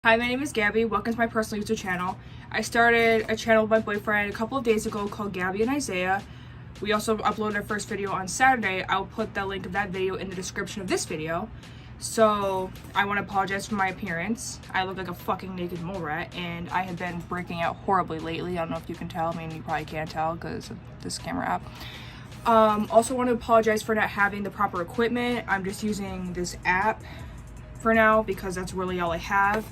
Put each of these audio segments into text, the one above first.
Hi, my name is Gabby. Welcome to my personal YouTube channel. I started a channel with my boyfriend a couple of days ago called Gabby and Isaiah. We also uploaded our first video on Saturday. I'll put the link of that video in the description of this video. So I want to apologize for my appearance. I look like a fucking naked mole rat and I have been breaking out horribly lately. I don't know if you can tell. I mean, you probably can't tell because of this camera app. Also want to apologize for not having the proper equipment. I'm just using this app for now because that's really all I have.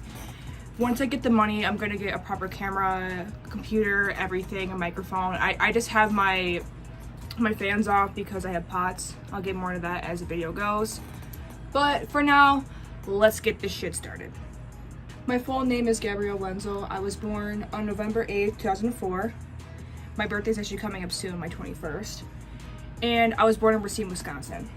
Once I get the money, I'm gonna get a proper camera, computer, everything, a microphone. I just have my fans off because I have POTS. I'll get more into that as the video goes. But for now, let's get this shit started. My full name is Gabrielle Wenzel. I was born on November 8th, 2004. My birthday's actually coming up soon, my 21st. And I was born in Racine, Wisconsin.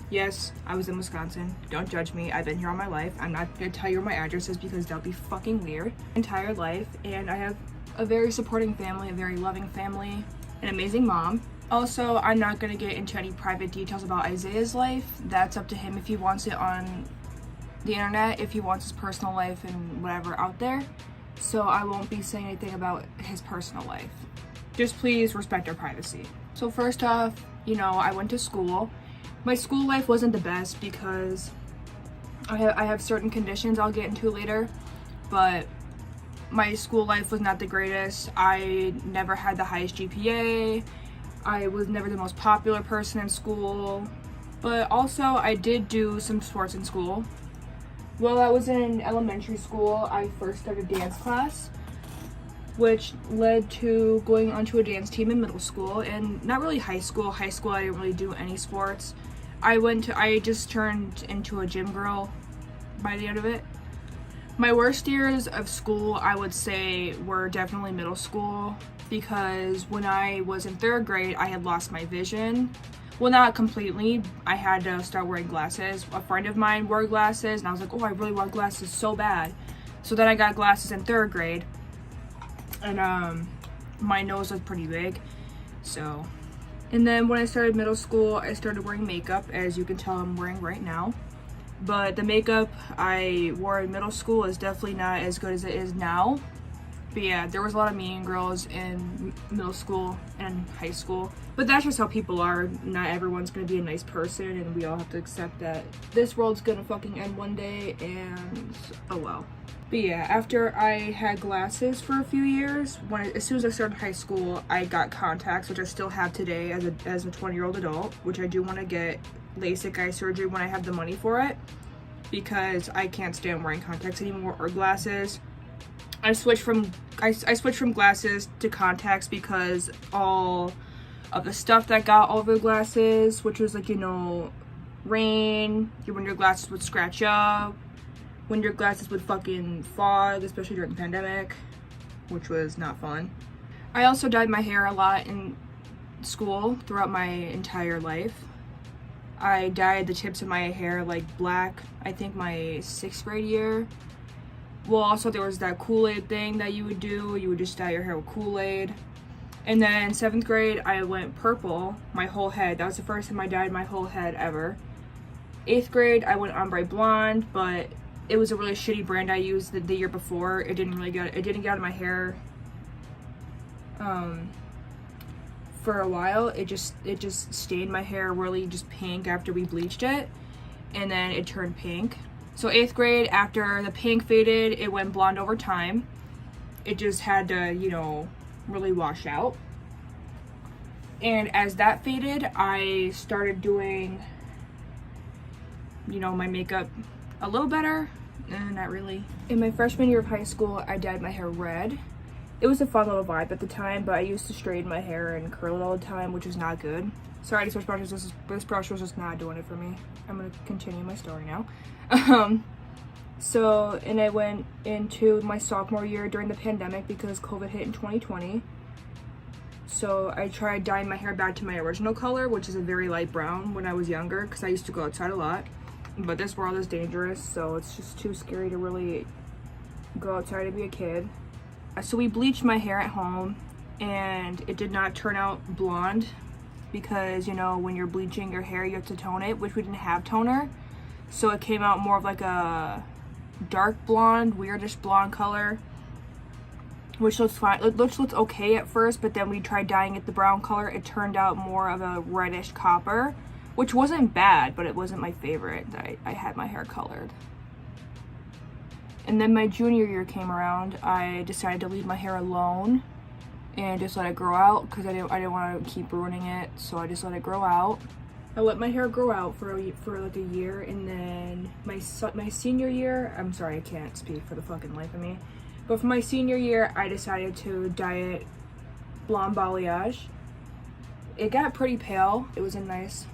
Yes, I was in Wisconsin. Don't judge me. I've been here all my life. I'm not gonna tell you where my address is because that'll be fucking weird. Entire life, and I have a very supporting family, a very loving family, an amazing mom. Also, I'm not gonna get into any private details about Isaiah's life. That's up to him if he wants it on the internet, if he wants his personal life and whatever out there. So I won't be saying anything about his personal life. Just please respect our privacy. So first off, I went to school. My school life wasn't the best because I have certain conditions I'll get into later, but my school life was not the greatest. I never had the highest GPA. I was never the most popular person in school, but also I did do some sports in school. While I was in elementary school, I first started dance class, which led to going onto a dance team in middle school and not really high school. High school, I didn't really do any sports. I just turned into a gym girl by the end of it. My worst years of school, I would say, were definitely middle school because when I was in 3rd grade, I had lost my vision. Well, not completely. I had to start wearing glasses. A friend of mine wore glasses and I was like, oh, I really want glasses so bad. So then I got glasses in 3rd grade and my nose was pretty big, so. And then when I started middle school, I started wearing makeup, as you can tell I'm wearing right now. But the makeup I wore in middle school is definitely not as good as it is now. But yeah, there was a lot of mean girls in middle school and high school. But that's just how people are. Not everyone's gonna be a nice person, and we all have to accept that this world's gonna fucking end one day, and oh well. But yeah, after I had glasses for a few years, as soon as I started high school, I got contacts, which I still have today as a 20-year-old adult, which I do want to get LASIK eye surgery when I have the money for it, because I can't stand wearing contacts anymore or glasses. I switched from glasses to contacts because all of the stuff that got all over the glasses, which was like, rain, when your glasses would scratch up, when your glasses would fucking fog, especially during the pandemic, which was not fun. I also dyed my hair a lot in school throughout my entire life. I dyed the tips of my hair like black, I think my 6th grade year. Well, also there was that Kool-Aid thing that you would do. You would just dye your hair with Kool-Aid. And then 7th grade, I went purple, my whole head. That was the first time I dyed my whole head ever. 8th grade, I went ombre blonde, but it was a really shitty brand I used the year before. It didn't get out of my hair for a while. It just stained my hair really just pink after we bleached it, and then it turned pink. So 8th grade, after the pink faded, it went blonde over time. It just had to, really wash out. And as that faded, I started doing, my makeup a little better. Not really. In my freshman year of high school, I dyed my hair red. It was a fun little vibe at the time, but I used to straighten my hair and curl it all the time, which was not good. Sorry to switch brushes, this brush was just not doing it for me. I'm gonna continue my story now. And I went into my sophomore year during the pandemic because COVID hit in 2020. So I tried dyeing my hair back to my original color, which is a very light brown, when I was younger, because I used to go outside a lot. But this world is dangerous, so it's just too scary to really go outside and be a kid. So we bleached my hair at home, and it did not turn out blonde because, when you're bleaching your hair, you have to tone it, which we didn't have toner. So it came out more of like a dark blonde, weirdish blonde color, which looks fine. It looks okay at first, but then we tried dyeing it the brown color. It turned out more of a reddish copper, which wasn't bad, but it wasn't my favorite that I had my hair colored. And then my junior year came around. I decided to leave my hair alone and just let it grow out because I didn't want to keep ruining it, so I just let it grow out. I let my hair grow out for like a year, and then my senior year, I'm sorry, I can't speak for the fucking life of me, but for my senior year, I decided to dye it blonde balayage. It got pretty pale. It was a nice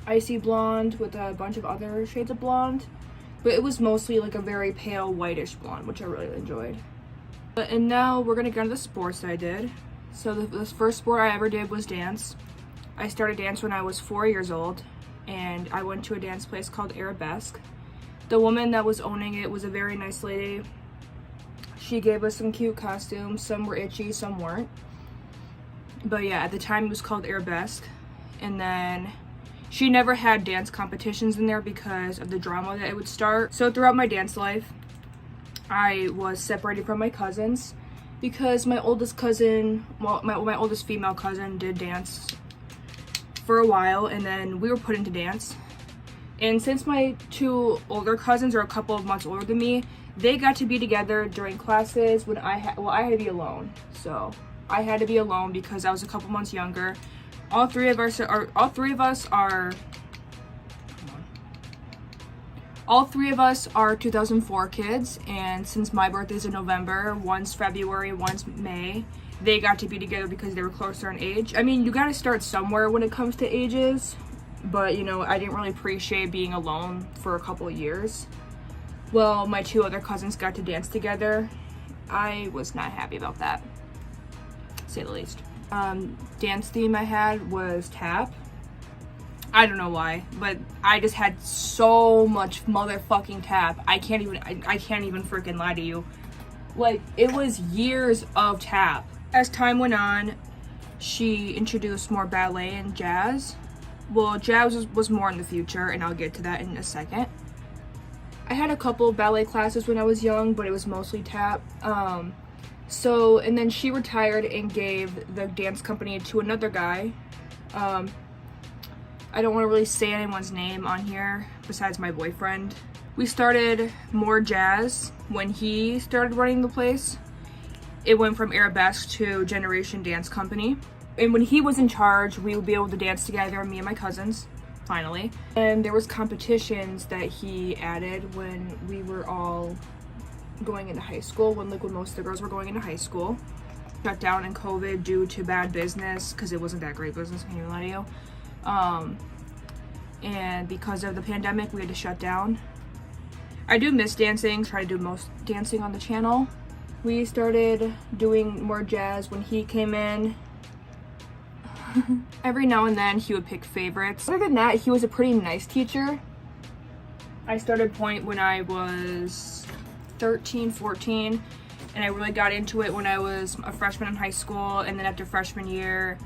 icy blonde with a bunch of other shades of blonde, but it was mostly like a very pale whitish blonde, which I really enjoyed. And now we're gonna get into the sports that I did. So the first sport I ever did was dance. I started dance when I was 4 years old, and I went to a dance place called Arabesque. The woman that was owning it was a very nice lady. She gave us some cute costumes. Some were itchy, some weren't. But yeah, at the time it was called Arabesque. And then she never had dance competitions in there because of the drama that it would start. So throughout my dance life, I was separated from my cousins because my oldest cousin, well, my oldest female cousin did dance for a while, and then we were put into dance. And since my two older cousins are a couple of months older than me, they got to be together during classes when I had to be alone. So I had to be alone because I was a couple months younger. All three of us are 2004 kids, and since my birthday's in November, one's February, one's May, they got to be together because they were closer in age. I mean, you gotta start somewhere when it comes to ages, but you know, I didn't really appreciate being alone for a couple of years. Well, my two other cousins got to dance together. I was not happy about that, to say the least. Dance theme I had was tap. I don't know why, but I just had so much motherfucking tap. I can't even freaking lie to you. Like, it was years of tap. As time went on, she introduced more ballet and jazz. Well, jazz was more in the future, and I'll get to that in a second. I had a couple ballet classes when I was young, but it was mostly tap. And then she retired and gave the dance company to another guy. I don't want to really say anyone's name on here besides my boyfriend. We started more jazz when he started running the place. It went from Arabesque to Generation Dance Company. And when he was in charge, we would be able to dance together, me and my cousins, finally. And there was competitions that he added when we were all going into high school, when most of the girls were going into high school. Shut down in COVID due to bad business, because it wasn't that great business, can you lie to you? And because of the pandemic, we had to shut down. I do miss dancing, try to do most dancing on the channel. We started doing more jazz when he came in. Every now and then he would pick favorites. Other than that, he was a pretty nice teacher. I started pointe when I was 13, 14, and I really got into it when I was a freshman in high school. And then after freshman year,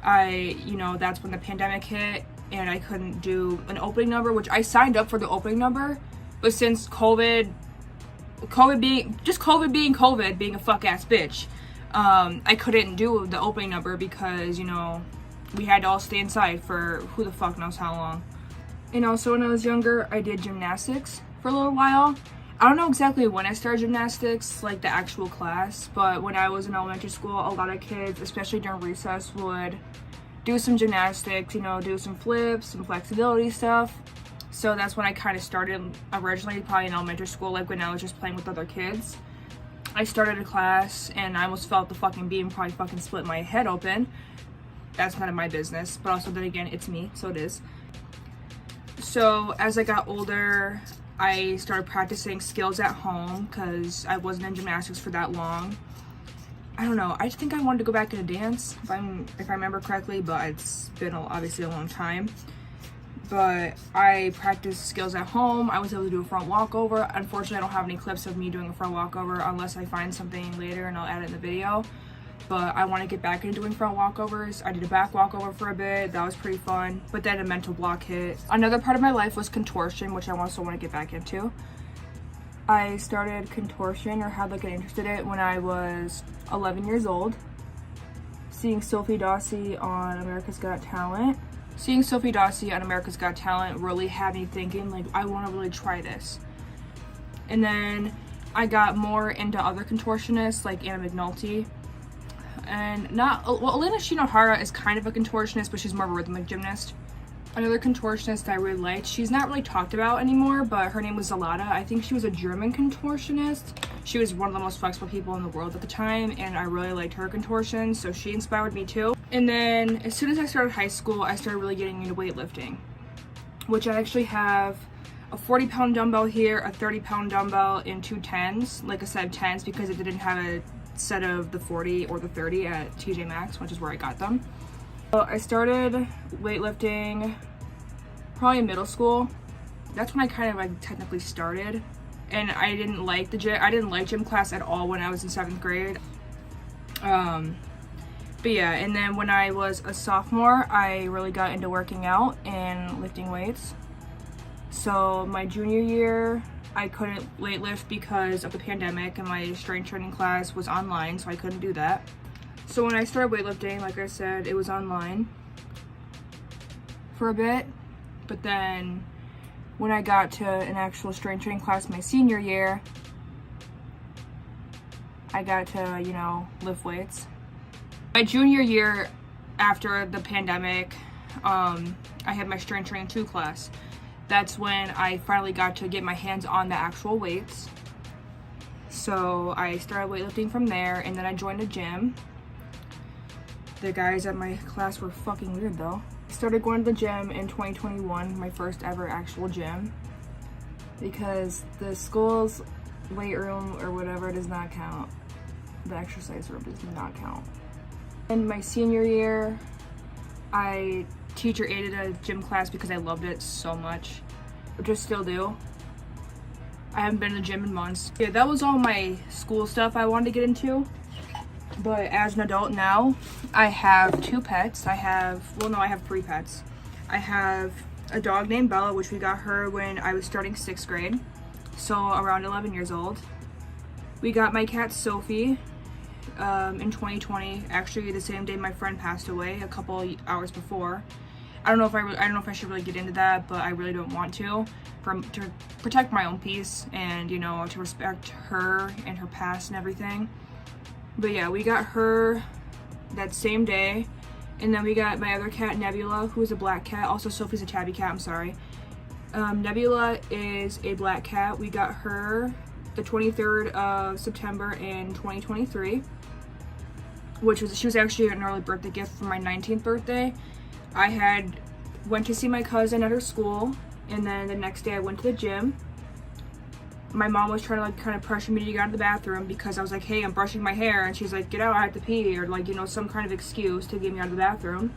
that's when the pandemic hit and I couldn't do an opening number, which I signed up for the opening number, but since COVID being a fuck ass bitch, I couldn't do the opening number because, we had to all stay inside for who the fuck knows how long. And also when I was younger, I did gymnastics for a little while. I don't know exactly when I started gymnastics, like the actual class, but when I was in elementary school, a lot of kids, especially during recess, would do some gymnastics, do some flips, some flexibility stuff. So that's when I kind of started originally, probably in elementary school, like when I was just playing with other kids. I started a class and I almost felt the fucking beam, probably fucking split my head open. That's none of my business, but also then again, it's me, so it is. So as I got older, I started practicing skills at home because I wasn't in gymnastics for that long. I don't know, I just think I wanted to go back into dance, if I remember correctly, but it's been obviously a long time. But I practiced skills at home. I was able to do a front walkover. Unfortunately, I don't have any clips of me doing a front walkover unless I find something later and I'll add it in the video. But I want to get back into doing front walkovers. I did a back walkover for a bit. That was pretty fun. But then a mental block hit. Another part of my life was contortion, which I also want to get back into. I started contortion, or had like an interest in it, when I was 11 years old. Seeing Sophie Dawsey on America's Got Talent. Seeing Sophie Dawsey on America's Got Talent really had me thinking, like, I want to really try this. And then I got more into other contortionists like Anna McNulty. And Elena Shinohara is kind of a contortionist, but she's more of a rhythmic gymnast. Another contortionist I really liked, she's not really talked about anymore, but her name was Zalata. I think she was a German contortionist. She was one of the most flexible people in the world at the time, and I really liked her contortion, so she inspired me too. And then as soon as I started high school, I started really getting into weightlifting, which I actually have a 40-pound dumbbell here, a 30-pound dumbbell, and 2 10s, like a set of 10s, because it didn't have a set of the 40 or the 30 at TJ Maxx, which is where I got them. So I started weightlifting probably in middle school. That's when I kind of like technically started, and I didn't like the gym. I didn't like gym class at all when I was in 7th grade. But yeah, and then when I was a sophomore, I really got into working out and lifting weights. So my junior year, I couldn't weightlift because of the pandemic, and my strength training class was online, so I couldn't do that. So when I started weightlifting, like I said, it was online for a bit, but then when I got to an actual strength training class my senior year, I got to, you know, lift weights. My junior year, after the pandemic, I had my strength training 2 class. That's when I finally got to get my hands on the actual weights. So I started weightlifting from there, and then I joined a gym. The guys at my class were fucking weird though. I started going to the gym in 2021, my first ever actual gym, because the school's weight room or whatever does not count. The exercise room does not count. In my senior year, I teacher aided a gym class because I loved it so much, which I still do. I haven't been to the gym in months. Yeah, that was all my school stuff I wanted to get into. But as an adult now, I have 2 pets. I have 3 pets. I have a dog named Bella, which we got her when I was starting 6th grade, so around 11 years old. We got my cat Sophie in 2020, actually the same day my friend passed away, a couple hours before. I don't know if I should really get into that, but I really don't want to protect my own peace and, you know, to respect her and her past and everything. But yeah, we got her that same day. And then we got my other cat, Nebula, who is a black cat. Also, Sophie's a tabby cat, I'm sorry. Nebula is a black cat. We got her the 23rd of September in 2023, she was actually an early birthday gift for my 19th birthday. I went to see my cousin at her school, and then the next day I went to the gym. My mom was trying to like kind of pressure me to get out of the bathroom because I was like, hey, I'm brushing my hair, and she's like, get out, I have to pee, or like, you know, some kind of excuse to get me out of the bathroom.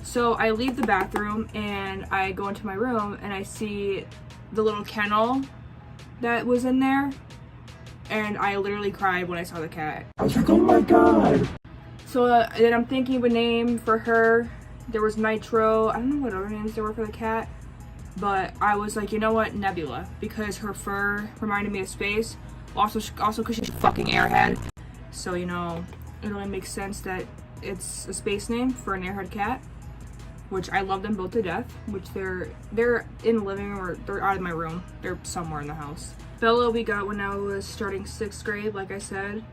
So I leave the bathroom and I go into my room and I see the little kennel that was in there, and I literally cried when I saw the cat. I was like, oh my god. So then I'm thinking of a name for her. There was Nitro, I don't know what other names there were for the cat, but I was like, you know what, Nebula, because her fur reminded me of space. Also because she's a fucking airhead. So, you know, it only makes sense that it's a space name for an airhead cat, which I love them both to death, which they're in the living room, or they're out of my room. They're somewhere in the house. Bella we got when I was starting 6th grade, like I said.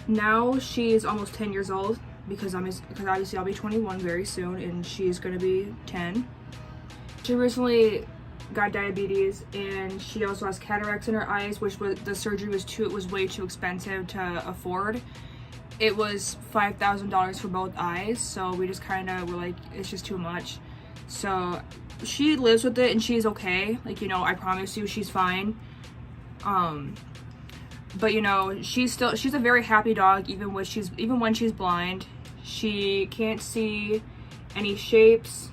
Now she's almost 10 years old, because obviously I'll be 21 very soon, and she's gonna be 10. She recently got diabetes, and she also has cataracts in her eyes, which the surgery was way too expensive to afford. It was $5,000 for both eyes, so we just kind of were like, it's just too much. So she lives with it, and she's okay. Like, you know, I promise you, she's fine. But you know, she's a very happy dog, even when she's blind. She can't see any shapes.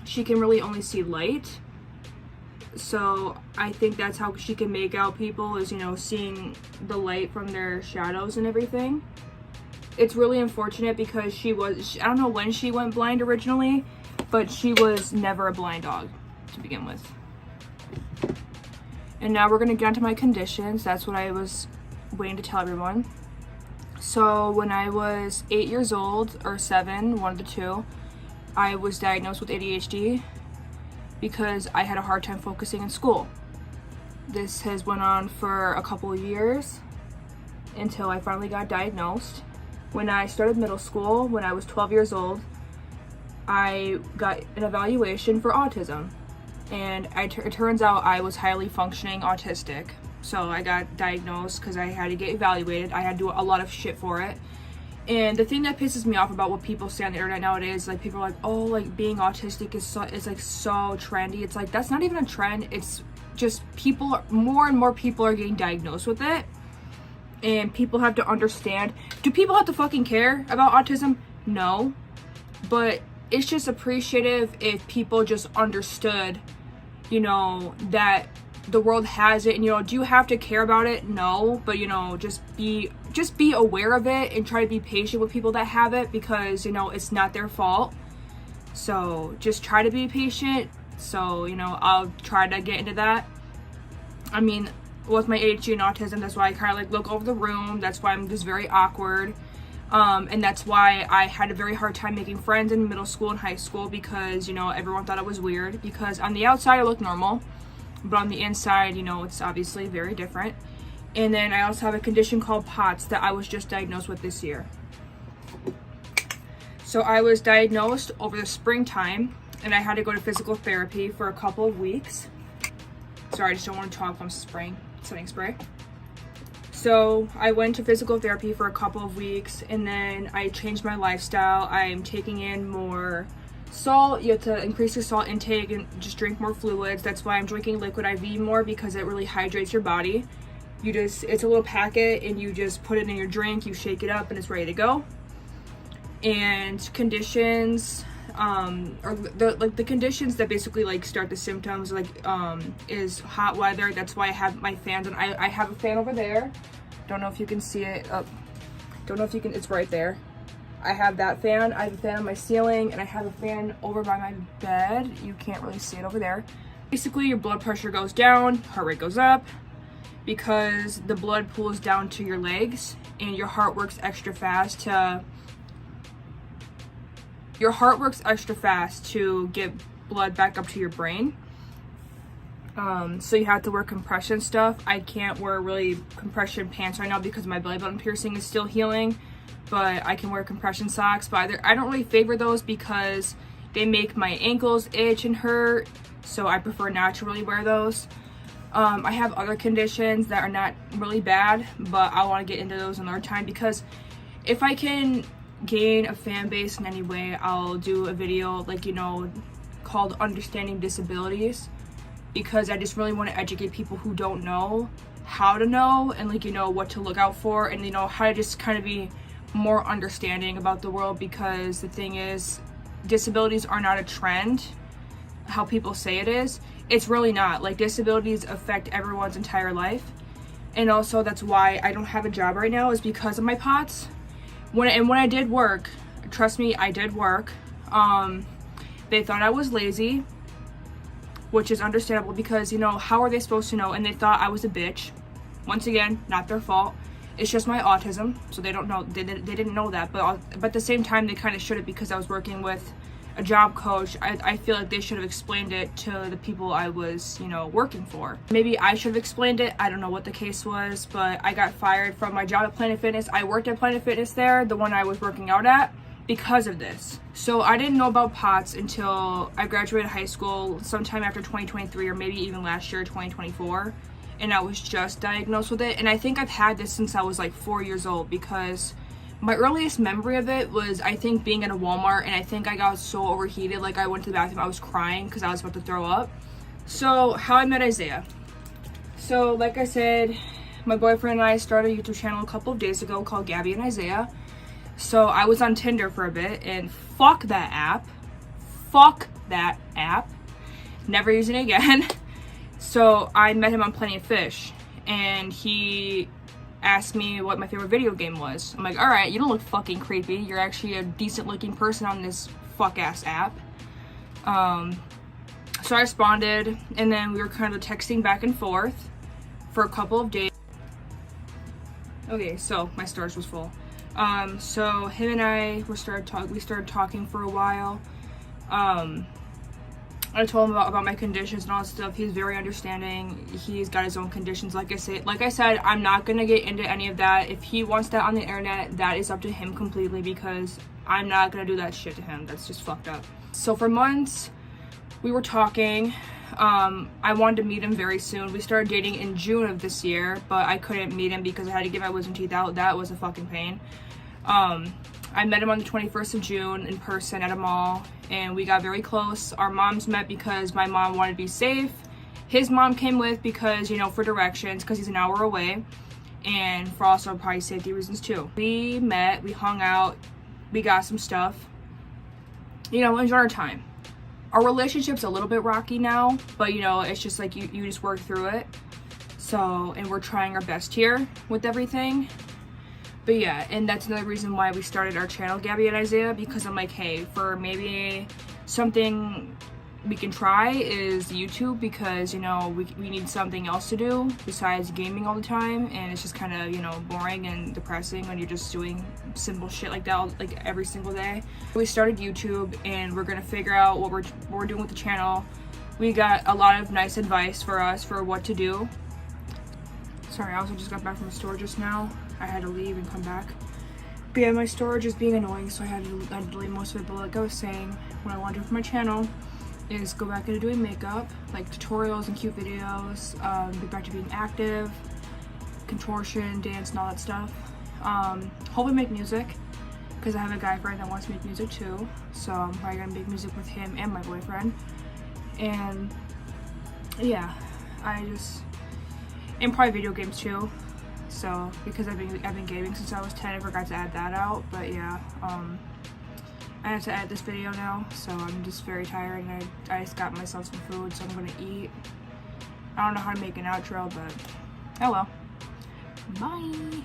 She can really only see light. So I think that's how she can make out people, is, you know, seeing the light from their shadows and everything. It's really unfortunate because I don't know when she went blind originally, but she was never a blind dog to begin with. And now we're gonna get onto my conditions. That's what I was waiting to tell everyone. So when I was 8 years old, or 7, 1 to 2, I was diagnosed with ADHD because I had a hard time focusing in school. This has went on for a couple of years until I finally got diagnosed. When I started middle school, when I was 12 years old, I got an evaluation for autism. And it turns out I was highly functioning autistic. So I got diagnosed because I had to get evaluated. I had to do a lot of shit for it. And the thing that pisses me off about what people say on the internet nowadays, like people are like, oh, like being autistic is like so trendy. It's like, that's not even a trend. It's just more and more people are getting diagnosed with it. And people have to understand. Do people have to fucking care about autism? No. But it's just appreciative if people just understood, you know, that the world has it, and, you know, do you have to care about it? No, but, you know, just be aware of it and try to be patient with people that have it, because, you know, it's not their fault. So just try to be patient. So, you know, I'll try to get into that. I mean, with my ADHD and autism, that's why I kind of like look over the room. That's why I'm just very awkward. And that's why I had a very hard time making friends in middle school and high school, because, you know, everyone thought I was weird, because on the outside I look normal, but on the inside, you know, it's obviously very different. And then I also have a condition called POTS that I was just diagnosed with this year. So I was diagnosed over the springtime, and I had to go to physical therapy for a couple of weeks. Sorry, I just don't want to talk while I'm setting spray. So I went to physical therapy for a couple of weeks, and then I changed my lifestyle. I'm taking in more salt. You have to increase your salt intake and just drink more fluids. That's why I'm drinking liquid IV more, because it really hydrates your body. It's a little packet, and you just put it in your drink, you shake it up, and it's ready to go. And conditions, or the conditions that basically like start the symptoms, like is hot weather. That's why I have my fans, and I have a fan over there. Don't know if you can see it. Don't know if you can. It's right there. I have that fan. I have a fan on my ceiling, and I have a fan over by my bed. You can't really see it over there. Basically, your blood pressure goes down, heart rate goes up, because the blood pools down to your legs, and your heart works extra fast to get blood back up to your brain. So you have to wear compression stuff. I can't wear really compression pants right now because my belly button piercing is still healing, but I can wear compression socks. But I don't really favor those because they make my ankles itch and hurt, so I prefer not to really wear those. I have other conditions that are not really bad, but I want to get into those another time, because if I can gain a fan base in any way, I'll do a video, like, you know, called Understanding Disabilities, because I just really want to educate people who don't know how to know, and, like, you know, what to look out for, and, you know, how to just kind of be more understanding about the world. Because the thing is, disabilities are not a trend, how people say it is. It's really not. Like, disabilities affect everyone's entire life. And also, that's why I don't have a job right now, is because of my POTS. When I did work, trust me, I did work. They thought I was lazy, which is understandable, because, you know, how are they supposed to know? And they thought I was a bitch. Once again, not their fault. It's just my autism, so they don't know. They didn't know that, but at the same time, they kind of should have, because I was working with a job coach. I feel like they should have explained it to the people I was, you know, working for. Maybe I should have explained it. I don't know what the case was, but I got fired from my job at Planet Fitness. I worked at Planet Fitness there, the one I was working out at, because of this. So I didn't know about POTS until I graduated high school sometime after 2023, or maybe even last year, 2024. And I was just diagnosed with it. And I think I've had this since I was like 4 years old, because my earliest memory of it was, I think, being at a Walmart, and I think I got so overheated, like I went to the bathroom, I was crying because I was about to throw up. So how I met Isaiah. So like I said, my boyfriend and I started a YouTube channel a couple of days ago called Gabby and Isaiah. So I was on Tinder for a bit, and fuck that app. Fuck that app. Never using it again. So I met him on Plenty of Fish, and he asked me what my favorite video game was. I'm like, all right, you don't look fucking creepy. You're actually a decent looking person on this fuck ass app. So I responded, and then we were kind of texting back and forth. for a couple of days. Okay, so my storage was full. So him and I we started talking for a while. I told him about my conditions and all that stuff. He's very understanding. He's got his own conditions. Like I said, I'm not gonna get into any of that. If he wants that on the internet, that is up to him completely, because I'm not gonna do that shit to him. That's just fucked up. So for months, we were talking. I wanted to meet him very soon. We started dating in June of this year, but I couldn't meet him because I had to get my wisdom teeth out. That was a fucking pain. I met him on the 21st of June in person at a mall, and we got very close. Our moms met because my mom wanted to be safe. His mom came with because, you know, for directions, because he's an hour away, and for also probably safety reasons too. We met, we hung out, we got some stuff, you know, enjoyed our time. Our relationship's a little bit rocky now, but you know, it's just like you just work through it. So, and we're trying our best here with everything. But yeah, and that's another reason why we started our channel, Gabby and Isaiah, because I'm like, hey, for maybe something we can try is YouTube, because, you know, we need something else to do besides gaming all the time, and it's just kind of, you know, boring and depressing when you're just doing simple shit like that like every single day. We started YouTube, and we're gonna figure out what we're doing with the channel. We got a lot of nice advice for us for what to do. Sorry, I also just got back from the store just now. I had to leave and come back. But yeah, my storage is being annoying, so I had to delete most of it. But like I was saying, what I want to do for my channel is go back into doing makeup, like tutorials and cute videos, get back to being active, contortion, dance, and all that stuff. Hopefully make music, because I have a guy friend that wants to make music too. So I'm probably gonna make music with him and my boyfriend. And yeah, and probably video games too. So because I've been gaming since I was 10, I forgot to add that out. But yeah, I have to edit this video now, so I'm just very tired, and I just got myself some food, so I'm gonna eat. I don't know how to make an outro, but oh well. Bye.